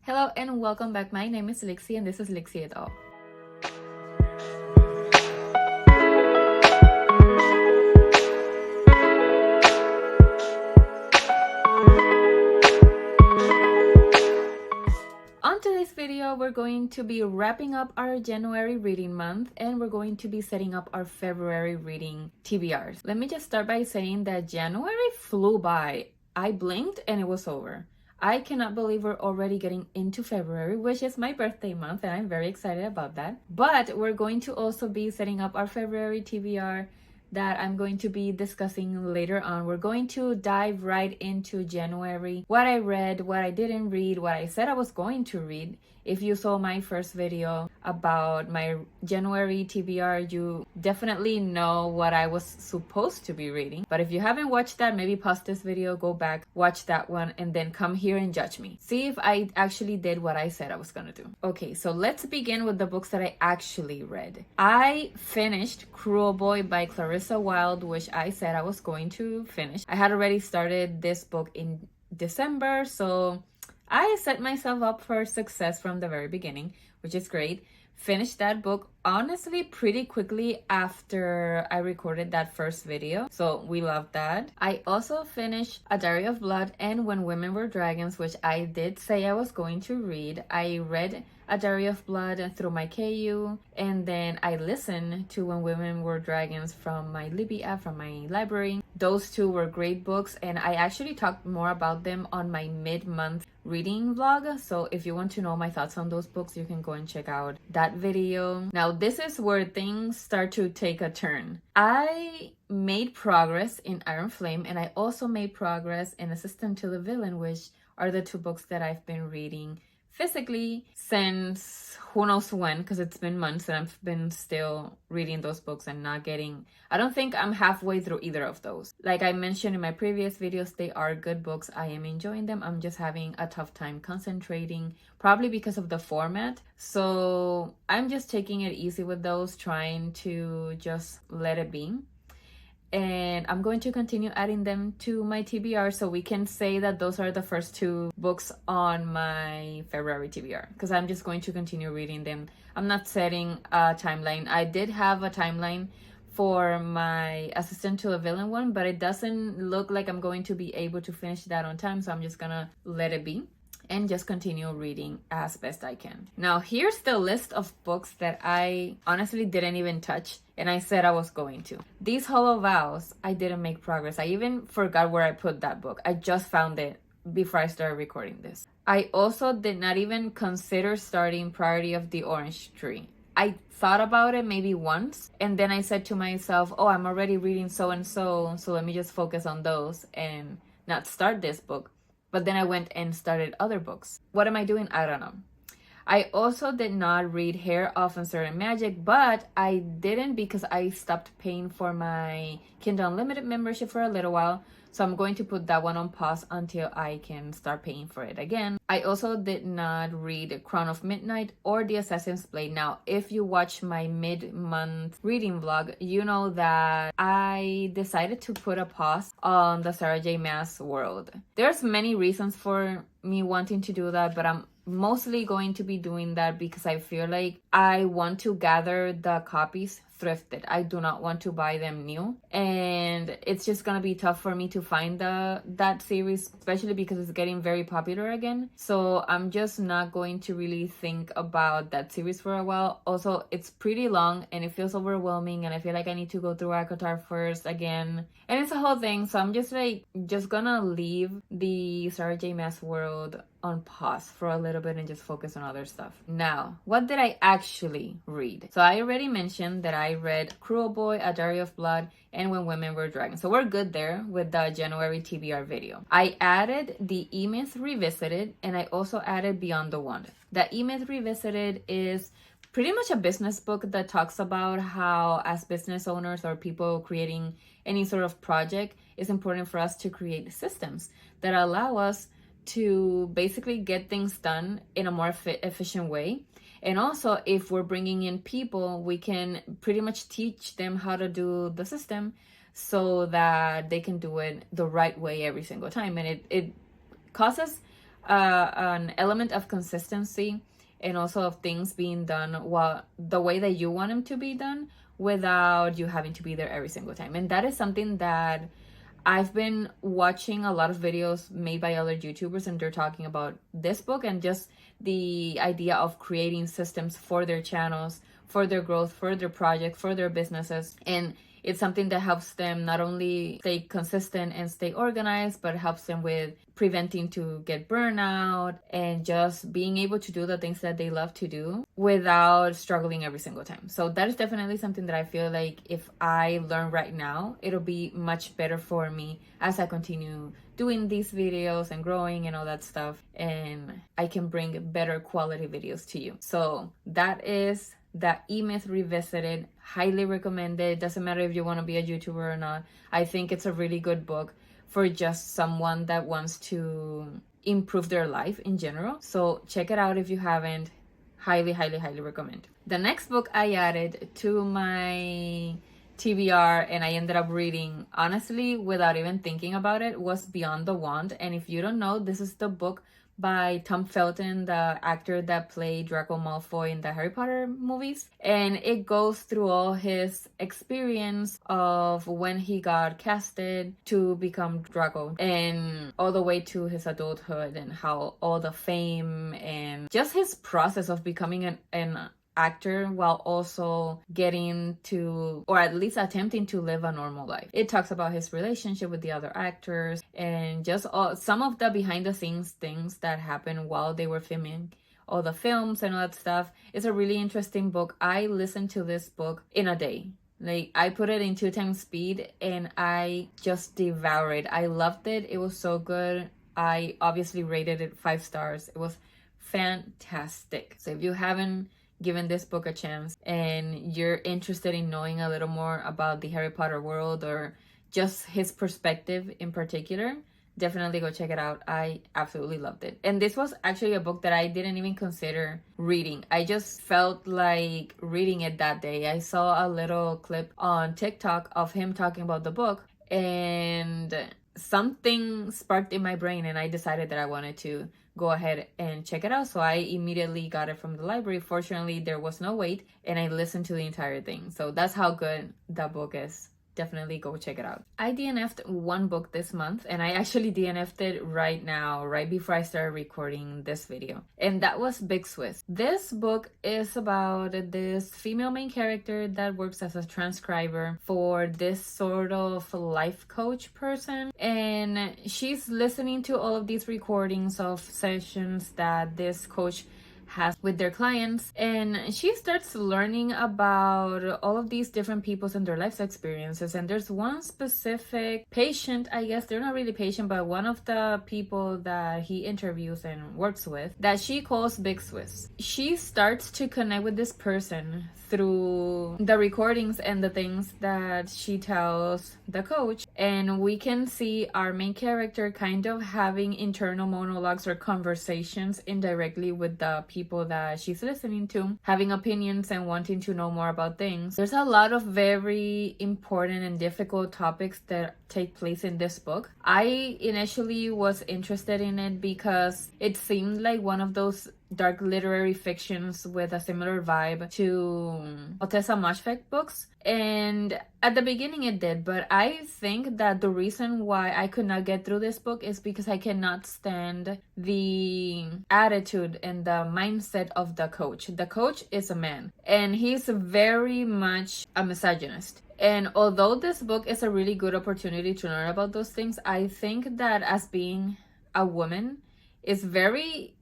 Hello and welcome back. My name is Lixie and this is Lixie et al. On today's video, we're going to be wrapping up our January reading month and we're going to be setting up our February reading TBRs. Let me just start by saying that January flew by. I blinked and it was over. I cannot believe we're already getting into February, which is my birthday month, and I'm very excited about that. But we're going to also be setting up our February TBR that I'm going to be discussing later on. We're going to dive right into January, what I read, what I didn't read, what I said I was going to read. If you saw my first video about my January TBR, you definitely know what I was supposed to be reading. But if you haven't watched that, maybe pause this video, go back, watch that one, and then come here and judge me. See if I actually did what I said I was gonna do. Okay, so let's begin with the books that I actually read. I finished Cruel Boy by Clarissa Wilde, which I said I was going to finish. I had already started this book in December, so I set myself up for success from the very beginning, which is great. Finished that book honestly pretty quickly after I recorded that first video, so we loved that. I also finished A Diary of Blood and When Women Were Dragons, which I did say I was going to read. I read A Diary of Blood through my KU, and then I listened to When Women Were Dragons from my Libby app, from my library. Those two were great books, and I actually talked more about them on my mid-month reading vlog, so if you want to know my thoughts on those books, you can go and check out that video. Now this is where things start to take a turn. I made progress in Iron Flame, and I also made progress in Assistant to the Villain, which are the two books that I've been reading physically since who knows when, because it's been months and I've been still reading those books and not getting, I don't think I'm halfway through either of those. Like I mentioned in my previous videos, they are good books. I am enjoying them. I'm just having a tough time concentrating, probably because of the format. So I'm just taking it easy with those, trying to just let it be. And I'm going to continue adding them to my TBR, so we can say that those are the first two books on my February TBR, because I'm just going to continue reading them. I'm not setting a timeline. I did have a timeline for my Assistant to the Villain one, but it doesn't look like I'm going to be able to finish that on time, so I'm just gonna let it be and just continue reading as best I can. Now here's the list of books that I honestly didn't even touch, and I said I was going to. These Hollow Vows, I didn't make progress. I even forgot where I put that book. I just found it before I started recording this. I also did not even consider starting Priority of the Orange Tree. I thought about it maybe once, and then I said to myself, oh, I'm already reading so and so, so let me just focus on those and not start this book. But then I went and started other books. What am I doing? I don't know. I also did not read Hair of Uncertain Magic, but I didn't because I stopped paying for my Kindle Unlimited membership for a little while. So I'm going to put that one on pause until I can start paying for it again. I also did not read Crown of Midnight or The Assassin's Blade. Now, if you watch my mid-month reading vlog, you know that I decided to put a pause on the Sarah J. Maas world. There's many reasons for me wanting to do that, but I'm mostly going to be doing that because I feel like I want to gather the copies thrifted. I do not want to buy them new, and it's just gonna be tough for me to find that series, especially because it's getting very popular again. So I'm just not going to really think about that series for a while. Also, it's pretty long and it feels overwhelming, and I feel like I need to go through ACOTAR first again, and it's a whole thing. So I'm just gonna leave the Sarah J. Maas world on pause for a little bit and just focus on other stuff. Now, what did I actually read? So I already mentioned that I read Cruel Boy, A Diary of Blood, and When Women Were Dragons. So we're good there with the January TBR video. I added The E-Myth Revisited, and I also added Beyond the Wand. The E-Myth Revisited is pretty much a business book that talks about how, as business owners or people creating any sort of project, it's important for us to create systems that allow us to basically get things done in a more efficient way. And also, if we're bringing in people, we can pretty much teach them how to do the system so that they can do it the right way every single time. And it causes an element of consistency and also of things being done the way that you want them to be done without you having to be there every single time. And that is something that I've been watching a lot of videos made by other YouTubers, and they're talking about this book and just the idea of creating systems for their channels, for their growth, for their projects, for their businesses. And it's something that helps them not only stay consistent and stay organized, but helps them with preventing to get burnout and just being able to do the things that they love to do without struggling every single time. So that is definitely something that I feel like if I learn right now, it'll be much better for me as I continue doing these videos and growing and all that stuff, and I can bring better quality videos to you. So that is the E-Myth Revisited. Highly recommended. Doesn't matter if you want to be a YouTuber or not. I think it's a really good book for just someone that wants to improve their life in general. So check it out if you haven't. Highly, highly, highly recommend. The next book I added to my TBR and I ended up reading, honestly, without even thinking about it, was Beyond the Wand. And if you don't know, this is the book by Tom Felton, the actor that played Draco Malfoy in the Harry Potter movies. And it goes through all his experience of when he got casted to become Draco and all the way to his adulthood and how all the fame and just his process of becoming an actor while also getting to, or at least attempting to live a normal life. It talks about his relationship with the other actors and just some of the behind the scenes things that happened while they were filming all the films and all that stuff. It's a really interesting book. I listened to this book in a day. Like, I put it in 2x speed and I just devoured it. I loved it. It was so good. I obviously rated it 5 stars. It was fantastic. So if you haven't given this book a chance and you're interested in knowing a little more about the Harry Potter world or just his perspective in particular, definitely go check it out. I absolutely loved it. And this was actually a book that I didn't even consider reading. I just felt like reading it that day. I saw a little clip on TikTok of him talking about the book and something sparked in my brain and I decided that I wanted to go ahead and check it out. So I immediately got it from the library. Fortunately, there was no wait and I listened to the entire thing. So that's how good that book is. Definitely go check it out. I DNF'd one book this month and I actually DNF'd it right now, right before I started recording this video. And that was Big Swiss. This book is about this female main character that works as a transcriber for this sort of life coach person. And she's listening to all of these recordings of sessions that this coach has with their clients, and she starts learning about all of these different people's and their life experiences. And there's one specific patient, I guess they're not really patient, but one of the people that he interviews and works with that she calls Big Swiss. She starts to connect with this person through the recordings and the things that she tells the coach, and we can see our main character kind of having internal monologues or conversations indirectly with the people that she's listening to, having opinions and wanting to know more about things. There's a lot of very important and difficult topics that take place in this book. I initially was interested in it because it seemed like one of those dark literary fictions with a similar vibe to Otessa Moshfegh books. And at the beginning it did, but I think that the reason why I could not get through this book is because I cannot stand the attitude and the mindset of the coach. The coach is a man and he's very much a misogynist. And although this book is a really good opportunity to learn about those things, I think that as being a woman, it's very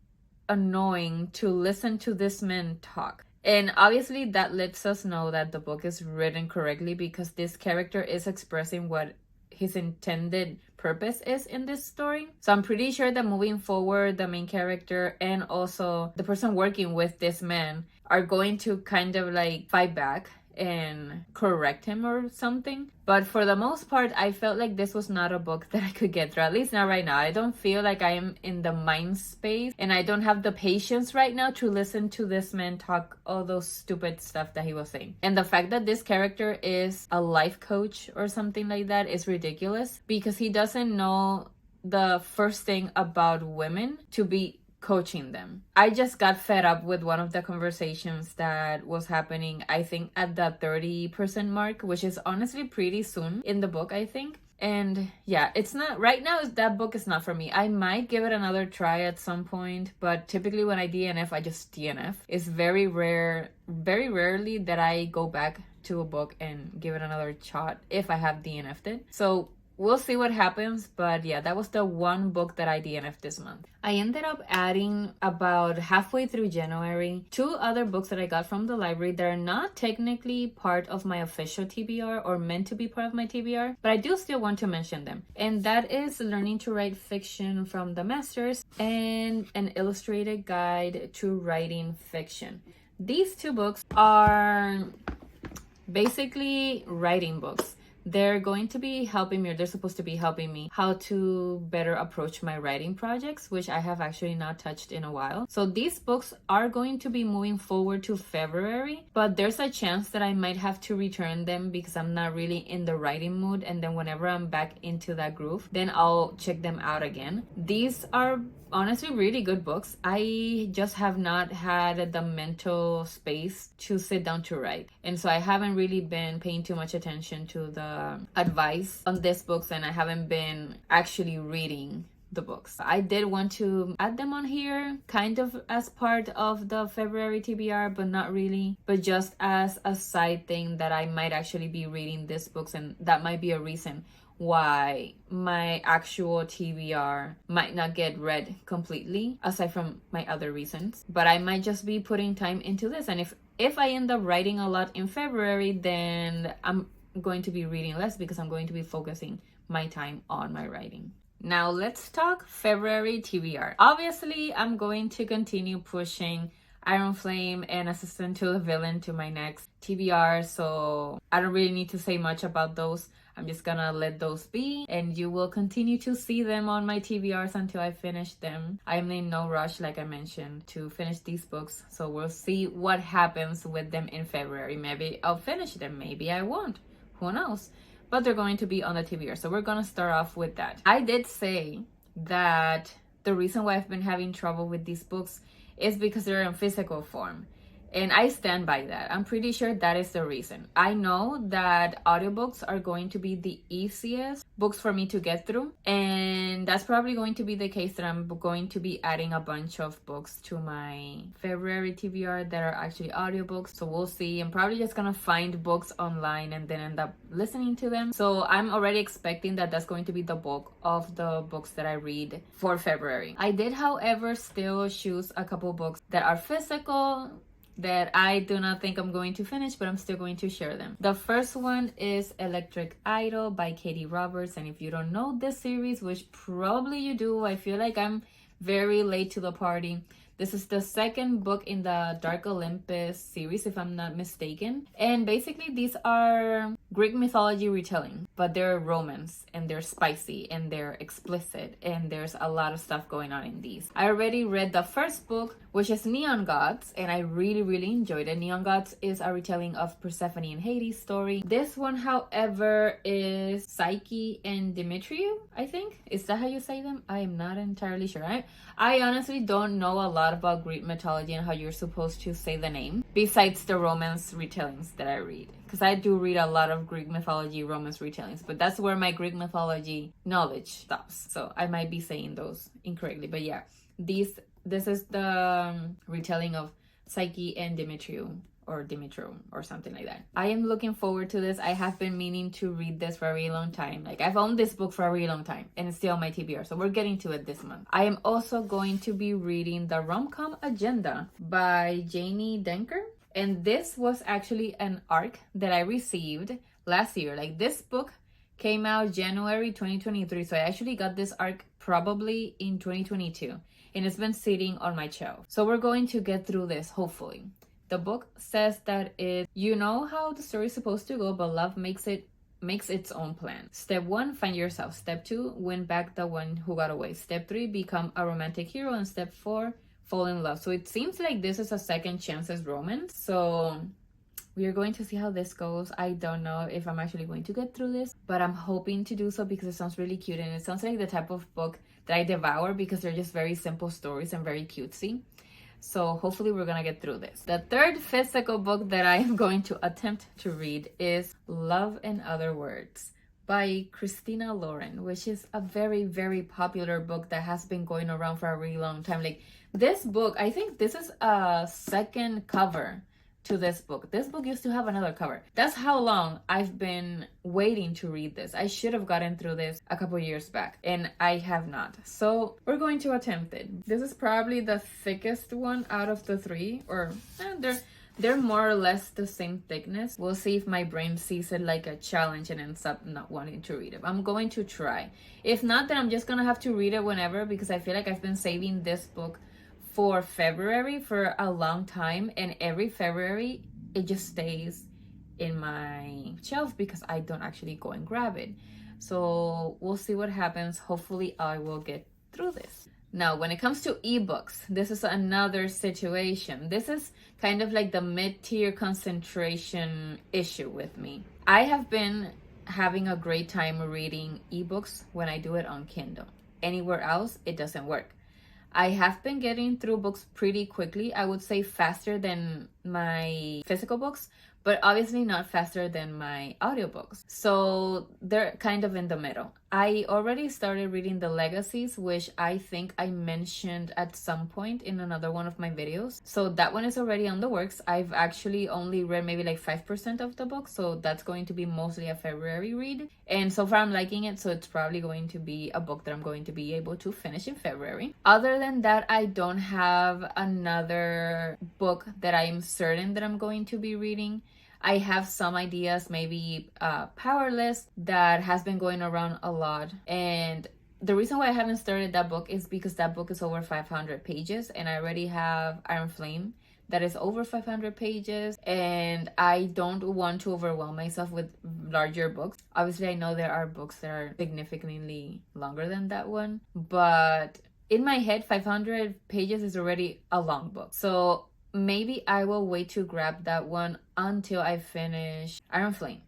annoying to listen to this man talk. And obviously that lets us know that the book is written correctly because this character is expressing what his intended purpose is in this story. So I'm pretty sure that moving forward, the main character and also the person working with this man are going to kind of like fight back and correct him or something. But for the most part, I felt like this was not a book that I could get through, at least not right now. I don't feel like I am in the mind space and I don't have the patience right now to listen to this man talk all those stupid stuff that he was saying. And the fact that this character is a life coach or something like that is ridiculous because he doesn't know the first thing about women to be coaching them. I just got fed up with one of the conversations that was happening, I think at the 30% mark, which is honestly pretty soon in the book, I think. And yeah, it's not right now, that book is not for me. I might give it another try at some point, but typically when I DNF, I just DNF. It's very rarely that I go back to a book and give it another shot if I have DNF'd it. So we'll see what happens, but yeah, that was the one book that I DNF'd this month. I ended up adding about halfway through January 2 other books that I got from the library that are not technically part of my official TBR or meant to be part of my TBR, but I do still want to mention them. And that is Learning to Write Fiction from the Masters and An Illustrated Guide to Writing Fiction. These two books are basically writing books. They're going to be helping me, or they're supposed to be helping me, how to better approach my writing projects, which I have actually not touched in a while. So these books are going to be moving forward to February, but there's a chance that I might have to return them because I'm not really in the writing mood. And then whenever I'm back into that groove, then I'll check them out again. These are honestly really good books. I just have not had the mental space to sit down to write, and so I haven't really been paying too much attention to the advice on these books, and I haven't been actually reading the books. I did want to add them on here kind of as part of the February TBR, but not really, but just as a side thing that I might actually be reading these books, and that might be a reason why my actual TBR might not get read completely, aside from my other reasons. But I might just be putting time into this, and if I end up writing a lot in February, then I'm going to be reading less because I'm going to be focusing my time on my writing. Now let's talk February TBR. Obviously, I'm going to continue pushing Iron Flame and Assistant to the Villain to my next TBR, so I don't really need to say much about those. I'm just gonna let those be, and you will continue to see them on my TBRs until I finish them. I'm in no rush, like I mentioned, to finish these books, so we'll see what happens with them in February. Maybe I'll finish them, maybe I won't, who knows, but they're going to be on the TBR, so we're gonna start off with that. I did say that the reason why I've been having trouble with these books is because they're in physical form. And I stand by that. I'm pretty sure that is the reason. I know that audiobooks are going to be the easiest books for me to get through. And that's probably going to be the case that I'm going to be adding a bunch of books to my February TBR that are actually audiobooks. So we'll see. I'm probably just gonna find books online and then end up listening to them. So I'm already expecting that that's going to be the bulk of the books that I read for February. I did, however, still choose a couple books that are physical that I do not think I'm going to finish, but I'm still going to share them. The first one is Electric Idol by Katie Roberts, and if you don't know this series, which probably you do, I feel like I'm very late to the party. This is the second book in the Dark Olympus series, if I'm not mistaken. And basically these are Greek mythology retelling, but they're romance and they're spicy and they're explicit and there's a lot of stuff going on in these. I already read the first book, which is Neon Gods, and I really enjoyed it. Neon Gods is a retelling of Persephone and Hades' story. This one, however, is Psyche and Demetriou, I think. Is that how you say them? I am not entirely sure. I honestly don't know a lot about Greek mythology and how you're supposed to say the name, besides the romance retellings that I read. Because I do read a lot of Greek mythology romance retellings, but that's where my Greek mythology knowledge stops. So I might be saying those incorrectly. But yeah, this is the retelling of Psyche and Demetriou, or Dimitro, or something like that. I am looking forward to this. I have been meaning to read this for a really long time. Like, I've owned this book for a really long time, and it's still on my TBR, so we're getting to it this month. I am also going to be reading The Rom-Com Agenda by Janie Denker, and this was actually an ARC that I received last year. Like, this book came out January 2023, so I actually got this ARC probably in 2022, and it's been sitting on my shelf. So we're going to get through this, hopefully. The book says that you know how the story is supposed to go, but love makes its own plan. Step 1, find yourself. Step 2, win back the one who got away. Step 3, become a romantic hero. And step 4, fall in love. So it seems like this is a second chances romance. So We are going to see how this goes. I don't know if I'm actually going to get through this, but I'm hoping to do so because it sounds really cute and it sounds like the type of book that I devour because they're just very simple stories and very cutesy. So hopefully we're gonna get through this. The third physical book that I am going to attempt to read is Love and Other Words by Christina Lauren, which is a very, very popular book that has been going around for a really long time. Like this book, I think this is a second cover to this book. This book used to have another cover. That's how long I've been waiting to read this. I should have gotten through this a couple years back and I have not. So we're going to attempt it. This is probably the thickest one out of the three, or they're more or less the same thickness. We'll see if my brain sees it like a challenge and ends up not wanting to read it. I'm going to try. If not, then I'm just gonna have to read it whenever because I feel like I've been saving this book for February for a long time, and every February it just stays in my shelf because I don't actually go and grab it. So we'll see what happens. Hopefully I will get through this. Now, when it comes to ebooks, this is another situation. This is kind of like the mid-tier concentration issue with me. I have been having a great time reading ebooks when I do it on Kindle. Anywhere else, it doesn't work. I have been getting through books pretty quickly. I would say faster than my physical books, but obviously not faster than my audiobooks. So they're kind of in the middle. I already started reading the Legacies, which I think I mentioned at some point in another one of my videos. So that one is already on the works. I've actually only read maybe like 5% of the book, so that's going to be mostly a February read. And so far I'm liking it, so it's probably going to be a book that I'm going to be able to finish in February. Other than that, I don't have another book that I'm certain that I'm going to be reading. I have some ideas, maybe Powerless, that has been going around a lot. And the reason why I haven't started that book is because that book is over 500 pages and I already have Iron Flame that is over 500 pages, and I don't want to overwhelm myself with larger books. Obviously, I know there are books that are significantly longer than that one, but in my head, 500 pages is already a long book. So maybe I will wait to grab that one until I finish Iron Flame.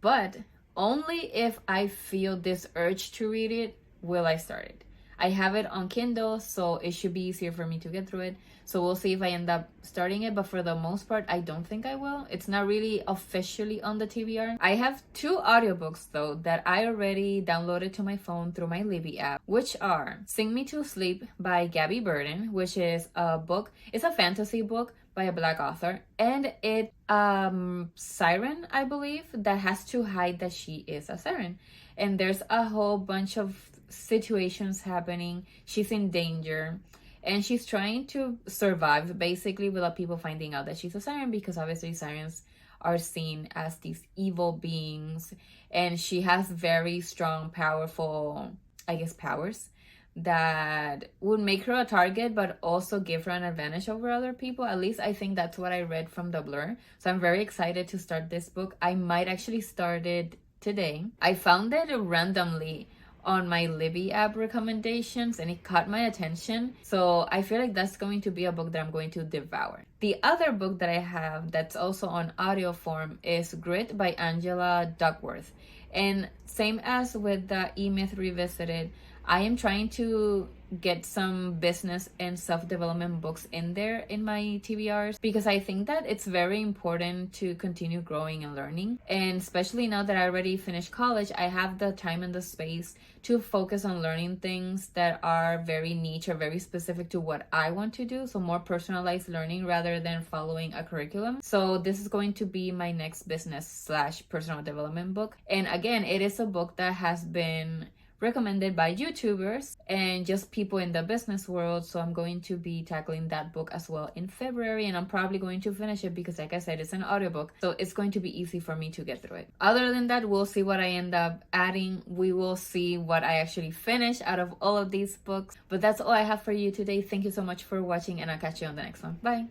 But only if I feel this urge to read it will I start it. I have it on Kindle, so it should be easier for me to get through it. So we'll see if I end up starting it, but for the most part, I don't think I will. It's not really officially on the TBR. I have 2 audiobooks though that I already downloaded to my phone through my Libby app, which are Sing Me to Sleep by Gabby Burden, which is a book. It's a fantasy book by a Black author, and it siren, I believe, that has to hide that she is a siren. And there's a whole bunch of situations happening. She's in danger and she's trying to survive basically without people finding out that she's a siren, because obviously sirens are seen as these evil beings, and she has very strong, powerful, I guess, powers that would make her a target but also give her an advantage over other people. At least I think that's what I read from the blur. So I'm very excited to start this book. I might actually start it today. I found it randomly on my Libby app recommendations and it caught my attention. So I feel like that's going to be a book that I'm going to devour. The other book that I have that's also on audio form is Grit by Angela Duckworth. And same as with the E-Myth Revisited, I am trying to get some business and self-development books in there in my TBRs, because I think that it's very important to continue growing and learning. And especially now that I already finished college, I have the time and the space to focus on learning things that are very niche or very specific to what I want to do. So more personalized learning rather than following a curriculum. So this is going to be my next business/personal development book. And again, it is a book that has been recommended by YouTubers and just people in the business world. So I'm going to be tackling that book as well in February, and I'm probably going to finish it because, like I said, it's an audiobook, so it's going to be easy for me to get through it. Other than that, we'll see what I end up adding. We will see what I actually finish out of all of these books. But that's all I have for you today. Thank you so much for watching, and I'll catch you on the next one. Bye.